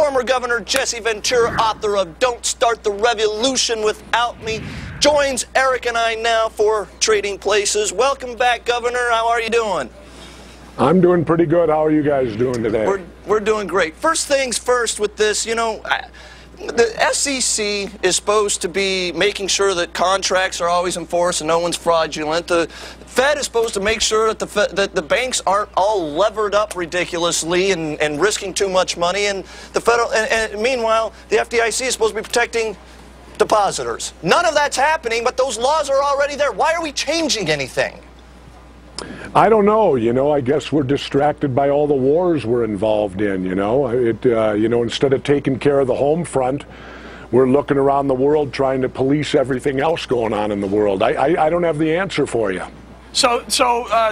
former Governor Jesse Ventura, author of Don't Start the Revolution Without Me, joins Eric and I now for Trading Places. Welcome back, Governor. How are you doing? I'm doing pretty good. How are you guys doing today? We're doing great. First things first with this, you know, the SEC is supposed to be making sure that contracts are always enforced and no one's fraudulent. The Fed is supposed to make sure that the banks aren't all levered up ridiculously and risking too much money. And the federal, and meanwhile, the FDIC is supposed to be protecting depositors. None of that's happening, but those laws are already there. Why are we changing anything? I don't know. You know, I guess we're distracted by all the wars we're involved in. You know, instead of taking care of the home front, we're looking around the world trying to police everything else going on in the world. I don't have the answer for you. So,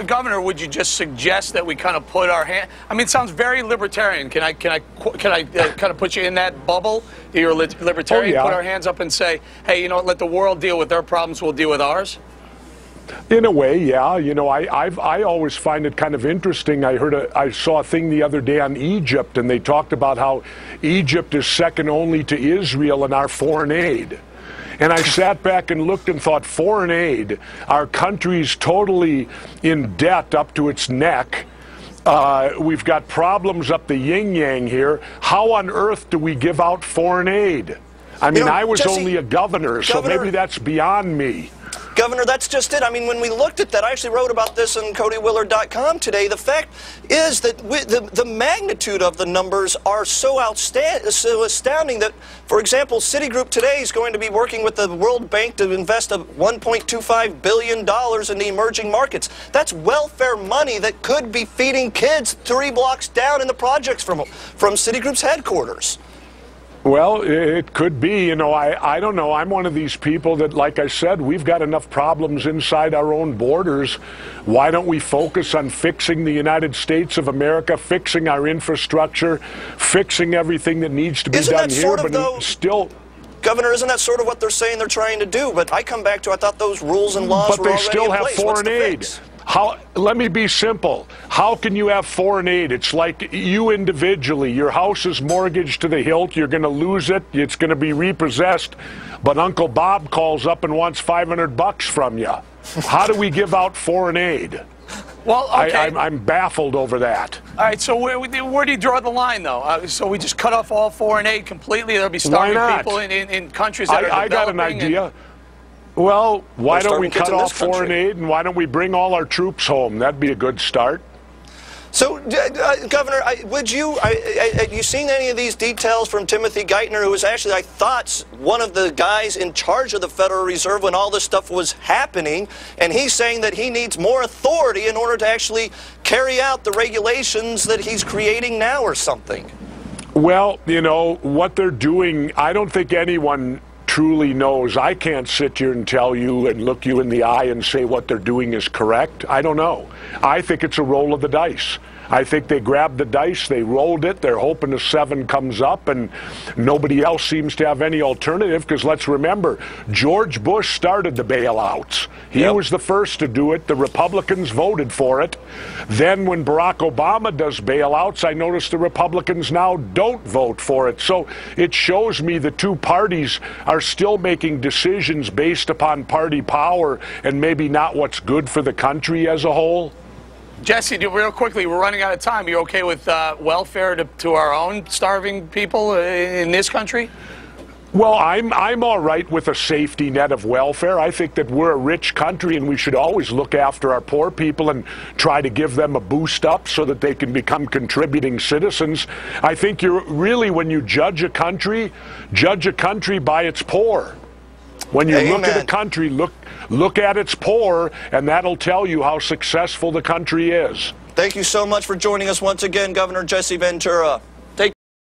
Governor, would you just suggest that we kind of put our hand? I mean, it sounds very libertarian. Can I kind of put you in that bubble? You're a libertarian. Oh, yeah. Put our hands up and say, hey, you know what? Let the world deal with their problems. We'll deal with ours. In a way, yeah. You know, I always find it kind of interesting. I saw a thing the other day on Egypt, and they talked about how Egypt is second only to Israel in our foreign aid. And I sat back and looked and thought, foreign aid, our country's totally in debt up to its neck. We've got problems up the yin-yang here. How on earth do we give out foreign aid? I mean, I was only a governor, so maybe that's beyond me. Governor, that's just it. I mean, when we looked at that, I actually wrote about this on CodyWillard.com today. The fact is that the magnitude of the numbers are so astounding that, for example, Citigroup today is going to be working with the World Bank to invest $1.25 billion in the emerging markets. That's welfare money that could be feeding kids 3 blocks down in the projects from Citigroup's headquarters. Well, it could be. You know, I don't know. I'm one of these people that, like I said, we've got enough problems inside our own borders. Why don't we focus on fixing the United States of America, fixing our infrastructure, fixing everything that needs to be done here, but still... Governor, isn't that sort of what they're saying they're trying to do? But I come back to, I thought those rules and laws were already in place. But they still have foreign aid. Let me be simple. How can you have foreign aid? It's like you individually. Your house is mortgaged to the hilt. You're going to lose it. It's going to be repossessed. But Uncle Bob calls up and wants $500 from you. How do we give out foreign aid? Well, okay. I'm baffled over that. All right, so where do you draw the line, though? So we just cut off all foreign aid completely? There'll be starving people in countries that are developing? I got an idea. Well, why don't we cut off foreign aid, and why don't we bring all our troops home? That'd be a good start. So, Governor, you seen any of these details from Timothy Geithner, who was actually, I thought, one of the guys in charge of the Federal Reserve when all this stuff was happening, and he's saying that he needs more authority in order to actually carry out the regulations that he's creating now or something? Well, you know, what they're doing, I don't think anyone truly knows. I can't sit here and tell you and look you in the eye and say what they're doing is correct. I don't know. I think it's a roll of the dice. I think they grabbed the dice, they rolled it, they're hoping a 7 comes up, and nobody else seems to have any alternative, because let's remember, George Bush started the bailouts. He was the first to do it. The Republicans voted for it. Then when Barack Obama does bailouts, I notice the Republicans now don't vote for it. So it shows me the two parties are still making decisions based upon party power and maybe not what's good for the country as a whole. Jesse, real quickly, we're running out of time. Are you okay with welfare to our own starving people in this country? Well, I'm all right with a safety net of welfare. I think that we're a rich country and we should always look after our poor people and try to give them a boost up so that they can become contributing citizens. I think you're really, when you judge a country by its poor. When you look at a country, look at its poor, and that'll tell you how successful the country is. Thank you so much for joining us once again, Governor Jesse Ventura.